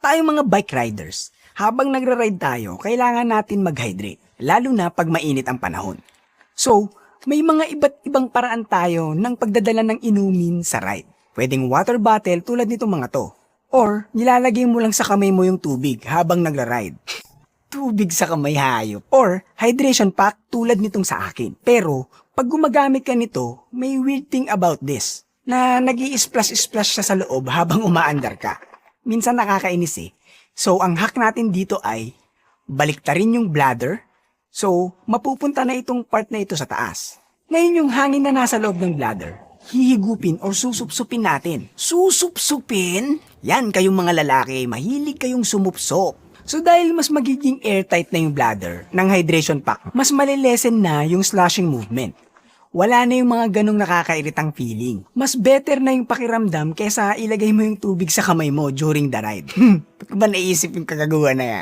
Tayong mga bike riders, habang nagra-ride tayo, kailangan natin mag-hydrate, lalo na pag mainit ang panahon. So, may mga iba't ibang paraan tayo ng pagdadala ng inumin sa ride. Pwedeng water bottle tulad nitong mga to. Or, nilalagay mo lang sa kamay mo yung tubig habang nagra-ride. Tubig sa kamay hayop. Or, hydration pack tulad nitong sa akin. Pero, pag gumagamit ka nito, may weird thing about this. Na nag-i-splash-splash siya sa loob habang umaandar ka. Minsan nakakainis eh. So, ang hack natin dito ay baliktarin yung bladder. So, mapupunta na itong part na ito sa taas. Ngayon yung hangin na nasa loob ng bladder, hihigupin or susupsupin natin. Susupsupin? Yan kayong mga lalaki, mahilig kayong sumupsop. So dahil mas magiging airtight na yung bladder ng hydration pack, mas malilesen na yung sloshing movement. Wala na yung mga ganong nakakairitang feeling. Mas better na yung pakiramdam kesa ilagay mo yung tubig sa kamay mo during the ride. Ba't ba naisip yung kagaguhan na yan?